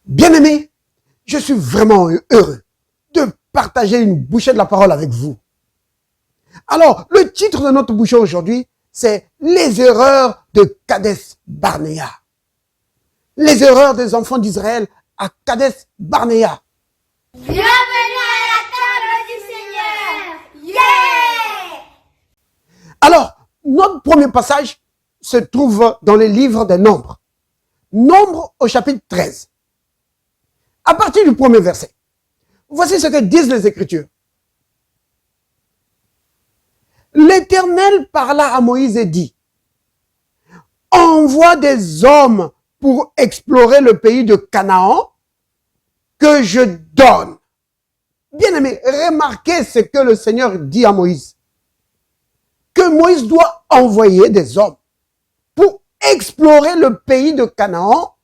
Bien-aimés, je suis vraiment heureux de partager une bouchée de la parole avec vous. Alors, le titre de notre bouchée aujourd'hui, c'est « Les erreurs de Kadès Barnéa ». Les erreurs des enfants d'Israël à Kadès Barnéa. Bienvenue à la table du Seigneur. Yeah! Alors, notre premier passage se trouve dans les livres des Nombres. Nombres au chapitre 13. À partir du premier verset, voici ce que disent les Écritures. L'Éternel parla à Moïse et dit, « Envoie des hommes pour explorer le pays de Canaan que je donne. » Bien-aimés, remarquez ce que le Seigneur dit à Moïse. Que Moïse doit envoyer des hommes pour explorer le pays de Canaan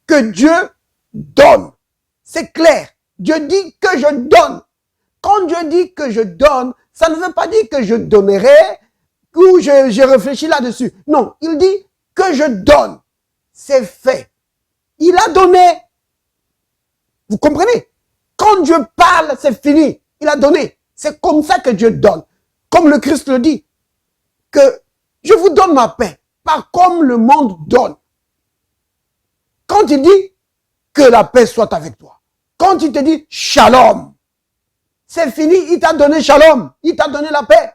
que Dieu donne. C'est clair. Dieu dit que je donne. Quand Dieu dit que je donne, ça ne veut pas dire que je donnerai ou je réfléchis là-dessus. Non, il dit que je donne. C'est fait. Il a donné. Vous comprenez? Quand Dieu parle, c'est fini. Il a donné. C'est comme ça que Dieu donne. Comme le Christ le dit, que je vous donne ma paix, pas comme le monde donne. Quand il dit que la paix soit avec toi, quand il te dit shalom, c'est fini, il t'a donné shalom, il t'a donné la paix.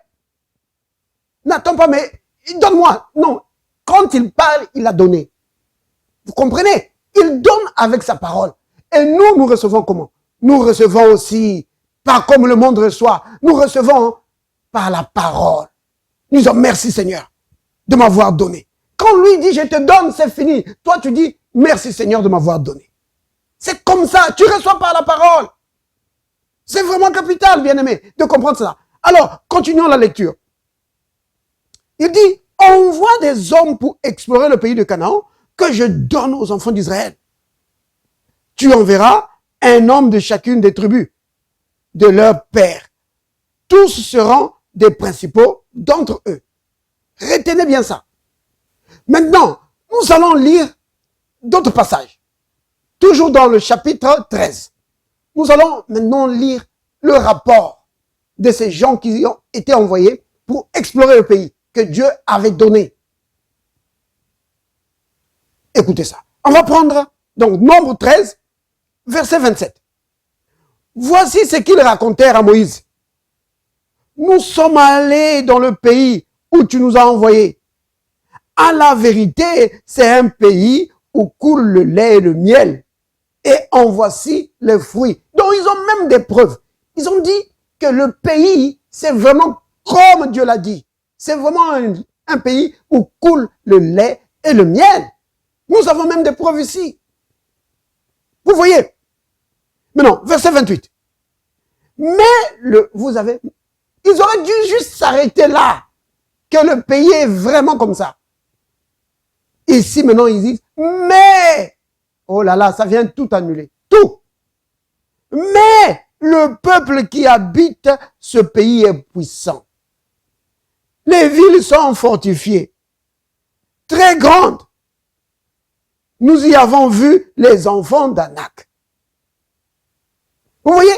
N'attends pas, mais donne-moi. Non, quand il parle, il a donné. Vous comprenez? Il donne avec sa parole. Et nous recevons comment? Nous recevons aussi, pas comme le monde reçoit, nous recevons par la parole. Nous disons merci Seigneur de m'avoir donné. Quand lui dit je te donne, c'est fini. Toi tu dis merci Seigneur de m'avoir donné. C'est comme ça, tu reçois par la parole. C'est vraiment capital, bien-aimé, de comprendre ça. Alors, continuons la lecture. Il dit, envoie des hommes pour explorer le pays de Canaan que je donne aux enfants d'Israël. Tu enverras un homme de chacune des tribus de leur père. Tous seront des principaux d'entre eux. Retenez bien ça. Maintenant, nous allons lire d'autres passages. Toujours dans le chapitre 13. Nous allons maintenant lire le rapport de ces gens qui ont été envoyés pour explorer le pays que Dieu avait donné. Écoutez ça. On va prendre donc Nombre 13, verset 27. Voici ce qu'ils racontèrent à Moïse. Nous sommes allés dans le pays où tu nous as envoyés. À la vérité, c'est un pays où coule le lait et le miel. Et en voici les fruits. Donc ils ont même des preuves. Ils ont dit que le pays, c'est vraiment comme Dieu l'a dit. C'est vraiment un pays où coule le lait et le miel. Nous avons même des preuves ici. Vous voyez? Maintenant, verset 28. Mais ils auraient dû juste s'arrêter là. Que le pays est vraiment comme ça. Ici, maintenant, ils disent, mais, oh là là, ça vient tout annuler. Tout. Mais, le peuple qui habite ce pays est puissant. Les villes sont fortifiées. Très grandes. Nous y avons vu les enfants d'Anak. Vous voyez?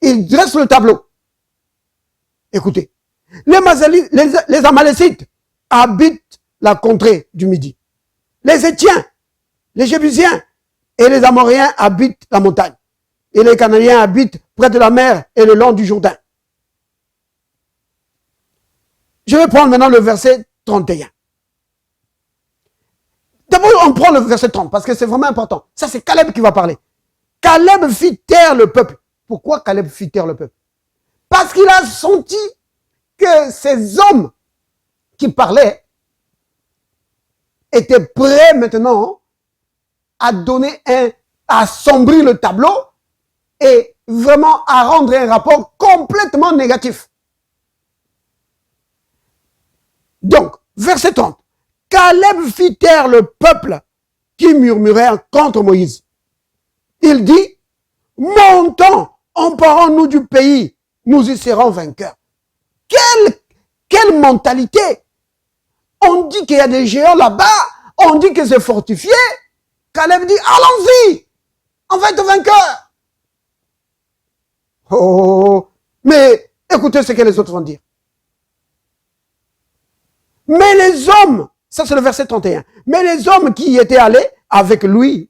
Ils dressent le tableau. Écoutez. Les Amalécites habitent la contrée du Midi. Les Étiens, les Jébusiens et les Amoréens habitent la montagne. Et les Cananéens habitent près de la mer et le long du Jourdain. Je vais prendre maintenant le verset 31. D'abord, on prend le verset 30 parce que c'est vraiment important. Ça, c'est Caleb qui va parler. Caleb fit taire le peuple. Pourquoi Caleb fit taire le peuple? Parce qu'il a senti que ces hommes qui parlaient étaient prêts maintenant à assombrir le tableau et vraiment à rendre un rapport complètement négatif. Donc, verset 30. Caleb fit taire le peuple qui murmurait contre Moïse. Il dit, montons, emparons-nous du pays, nous y serons vainqueurs. Quelle mentalité! On dit qu'il y a des géants là-bas, on dit que c'est fortifié. Caleb dit, allons-y, On va être vainqueur. Oh, mais écoutez ce que les autres vont dire. Mais les hommes, ça c'est le verset 31, mais les hommes qui étaient allés avec lui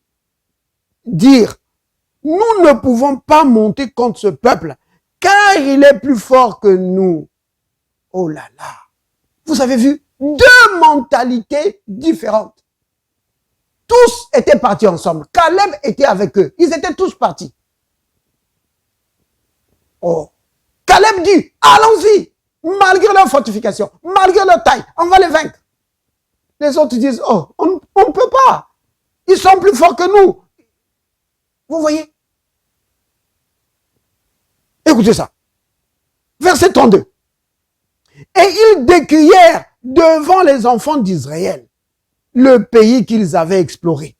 dire, nous ne pouvons pas monter contre ce peuple, car il est plus fort que nous. Oh là là, vous avez vu, deux mentalités différentes. Tous étaient partis ensemble. Caleb était avec eux. Ils étaient tous partis. Oh. Caleb dit, allons-y, malgré leur fortification, malgré leur taille, on va les vaincre. Les autres disent, oh, on ne peut pas. Ils sont plus forts que nous. Vous voyez? Écoutez ça. Verset 32. Et ils décrièrent devant les enfants d'Israël le pays qu'ils avaient exploré.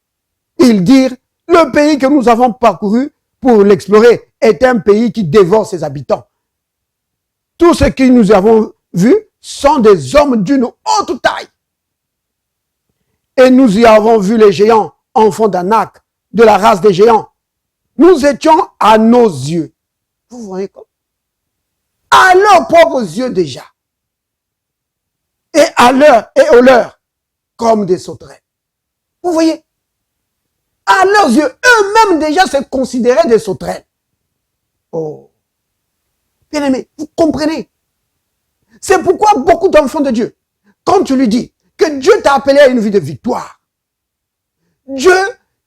Ils dirent, le pays que nous avons parcouru pour l'explorer est un pays qui dévore ses habitants. Tous ceux que nous avons vus sont des hommes d'une haute taille. Et nous y avons vu les géants, enfants d'Anak, de la race des géants. Nous étions à nos yeux. Vous voyez quoi? À leurs propres yeux déjà. Et à leur et au leur, comme des sauterelles. Vous voyez? À leurs yeux, eux-mêmes déjà se considéraient des sauterelles. Oh. Bien-aimés, vous comprenez? C'est pourquoi beaucoup d'enfants de Dieu, quand tu lui dis que Dieu t'a appelé à une vie de victoire, Dieu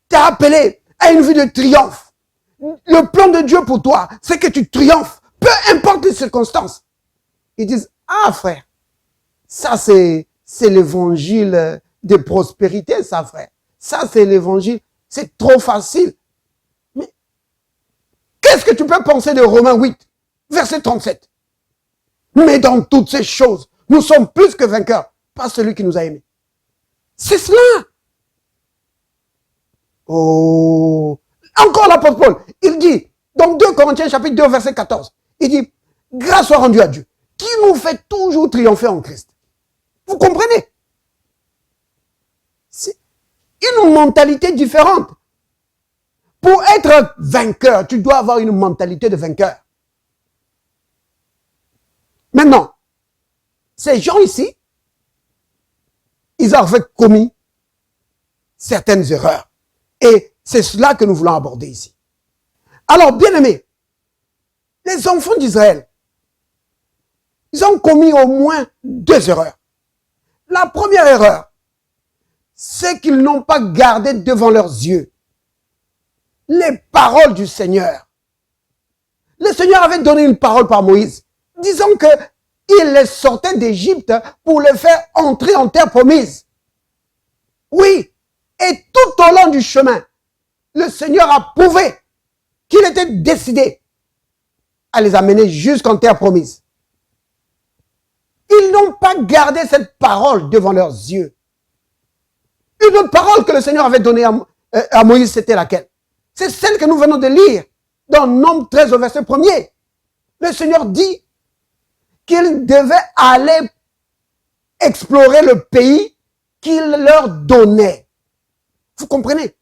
t'a appelé à une vie de triomphe, le plan de Dieu pour toi, c'est que tu triomphes, peu importe les circonstances. Ils disent, ah frère, ça c'est l'évangile de prospérité, ça frère. Ça c'est l'évangile, c'est trop facile. Mais qu'est-ce que tu peux penser de Romains 8, verset 37? Mais dans toutes ces choses, nous sommes plus que vainqueurs par celui qui nous a aimés. C'est cela. Oh. Encore l'apôtre Paul, il dit, dans 2 Corinthiens chapitre 2 verset 14, il dit, grâce soit rendue à Dieu, qui nous fait toujours triompher en Christ. Vous comprenez? C'est une mentalité différente. Pour être vainqueur, tu dois avoir une mentalité de vainqueur. Maintenant, ces gens ici, ils avaient commis certaines erreurs. Et c'est cela que nous voulons aborder ici. Alors, bien aimés, les enfants d'Israël, ils ont commis au moins 2 erreurs. La première erreur, c'est qu'ils n'ont pas gardé devant leurs yeux les paroles du Seigneur. Le Seigneur avait donné une parole par Moïse, disant qu'il les sortait d'Égypte pour les faire entrer en terre promise. Oui, et tout au long du chemin, le Seigneur a prouvé qu'il était décidé à les amener jusqu'en terre promise. Ils n'ont pas gardé cette parole devant leurs yeux. Une autre parole que le Seigneur avait donnée à Moïse, c'était laquelle? C'est celle que nous venons de lire dans Nombre 13 au verset 1er. Le Seigneur dit qu'ils devaient aller explorer le pays qu'il leur donnait. Vous comprenez?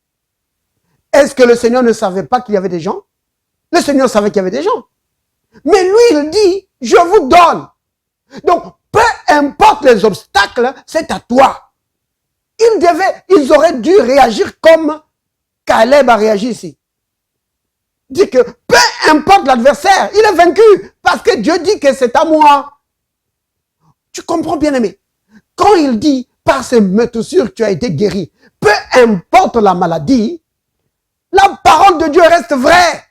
Est-ce que le Seigneur ne savait pas qu'il y avait des gens? Le Seigneur savait qu'il y avait des gens. Mais lui, il dit, je vous donne. Donc, peu importe les obstacles, c'est à toi. Ils auraient dû réagir comme Caleb a réagi ici. Dit que peu importe l'adversaire, il est vaincu parce que Dieu dit que c'est à moi. Tu comprends, bien aimé? Quand il dit, par ces meurtrissures tu as été guéri, peu importe la maladie, la parole de Dieu reste vraie.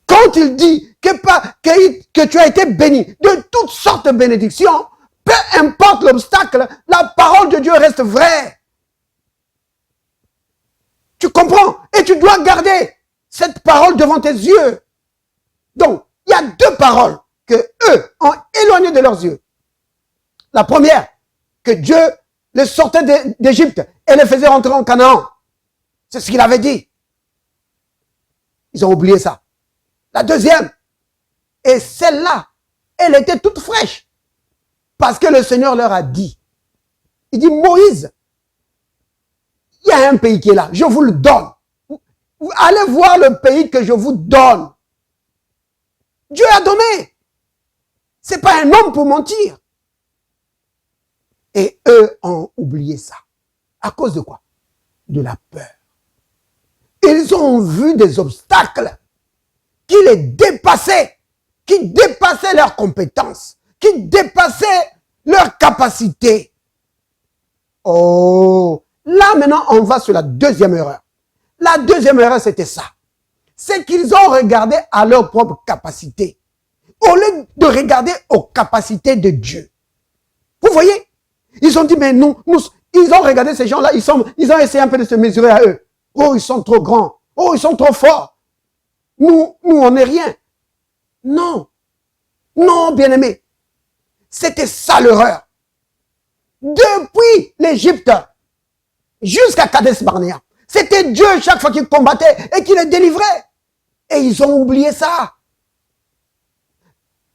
Quand il dit que tu as été béni de toutes sortes de bénédictions, peu importe l'obstacle, la parole de Dieu reste vraie. Tu comprends? Et tu dois garder cette parole devant tes yeux. Donc, il y a 2 paroles que eux ont éloignées de leurs yeux. La première, que Dieu les sortait d'Égypte et les faisait rentrer en Canaan. C'est ce qu'il avait dit. Ils ont oublié ça. La deuxième, et celle-là, elle était toute fraîche. Parce que le Seigneur leur a dit, il dit, Moïse, il y a un pays qui est là, je vous le donne. Allez voir le pays que je vous donne. Dieu a donné. C'est pas un homme pour mentir. Et eux ont oublié ça. À cause de quoi? De la peur. Ils ont vu des obstacles qui les dépassaient, qui dépassaient leurs compétences, qui dépassaient leurs capacités. Oh, là maintenant on va sur la deuxième erreur. La deuxième erreur c'était ça. C'est qu'ils ont regardé à leur propre capacité, au lieu de regarder aux capacités de Dieu. Vous voyez? Ils ont dit, mais nous, ils ont regardé ces gens-là, ils ont essayé un peu de se mesurer à eux. Oh, ils sont trop grands. Oh, ils sont trop forts. Nous, on n'est rien. Non. Non, bien-aimé. C'était ça l'erreur. Depuis l'Égypte jusqu'à Kadesh Barnéa, c'était Dieu chaque fois qu'il combattait et qui les délivrait. Et ils ont oublié ça.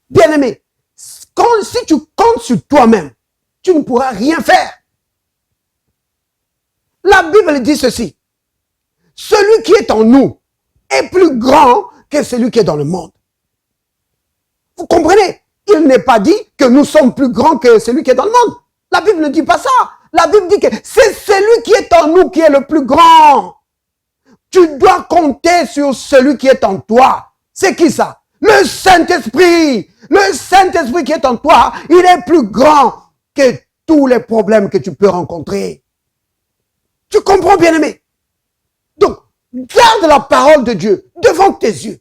Bien-aimé, si tu comptes sur toi-même, tu ne pourras rien faire. La Bible dit ceci. Celui qui est en nous est plus grand que celui qui est dans le monde. Vous comprenez? Il n'est pas dit que nous sommes plus grands que celui qui est dans le monde. La Bible ne dit pas ça. La Bible dit que c'est celui qui est en nous qui est le plus grand. Tu dois compter sur celui qui est en toi. C'est qui ça? Le Saint-Esprit. Le Saint-Esprit qui est en toi, il est plus grand que tous les problèmes que tu peux rencontrer. Tu comprends, bien-aimé? Donc, garde la parole de Dieu devant tes yeux.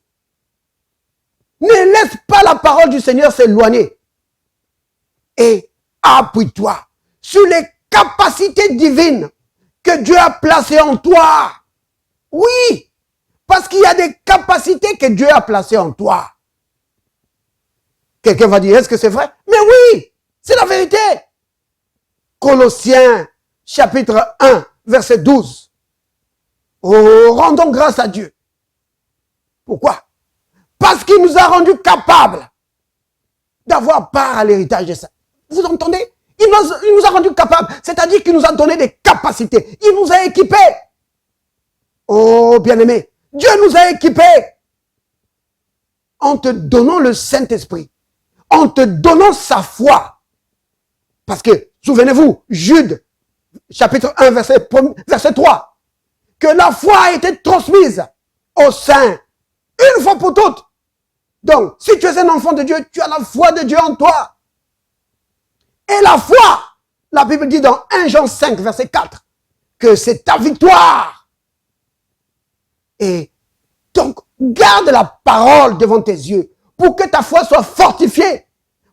Ne laisse pas la parole du Seigneur s'éloigner. Et appuie-toi sur les capacités divines que Dieu a placées en toi. Oui, parce qu'il y a des capacités que Dieu a placées en toi. Quelqu'un va dire, est-ce que c'est vrai? Mais oui, c'est la vérité. Colossiens, chapitre 1, verset 12. Oh, rendons grâce à Dieu. Pourquoi? Parce qu'il nous a rendus capables d'avoir part à l'héritage de ça. Vous entendez? Il nous a rendus capables, c'est-à-dire qu'il nous a donné des capacités. Il nous a équipés. Oh, bien-aimé, Dieu nous a équipés en te donnant le Saint-Esprit, en te donnant sa foi. Parce que, souvenez-vous, Jude, chapitre 1, verset 3, que la foi a été transmise aux saints, une fois pour toutes. Donc, si tu es un enfant de Dieu, tu as la foi de Dieu en toi. Et la foi, la Bible dit dans 1 Jean 5, verset 4, que c'est ta victoire. Et donc, garde la parole devant tes yeux pour que ta foi soit fortifiée,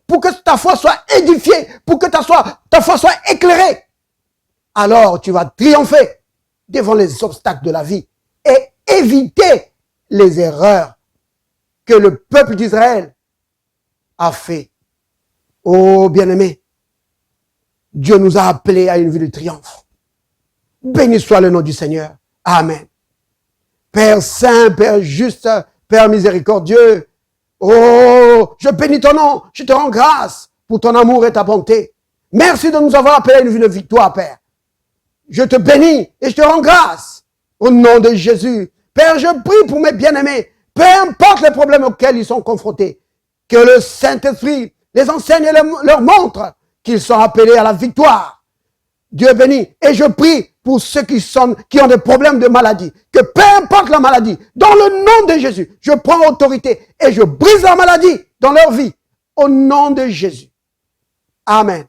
pour que ta foi soit édifiée, pour que ta foi soit éclairée. Alors, tu vas triompher devant les obstacles de la vie et éviter les erreurs que le peuple d'Israël a fait. Oh, bien-aimé, Dieu nous a appelés à une vie de triomphe. Béni soit le nom du Seigneur. Amen. Père saint, Père juste, Père miséricordieux, oh, je bénis ton nom, je te rends grâce pour ton amour et ta bonté. Merci de nous avoir appelés à une vie de victoire, Père. Je te bénis et je te rends grâce au nom de Jésus. Père, je prie pour mes bien-aimés, peu importe les problèmes auxquels ils sont confrontés, que le Saint-Esprit les enseigne et leur montre qu'ils sont appelés à la victoire. Dieu béni. Et je prie pour ceux qui ont des problèmes de maladie, que peu importe la maladie, dans le nom de Jésus, je prends autorité et je brise la maladie dans leur vie, au nom de Jésus. Amen.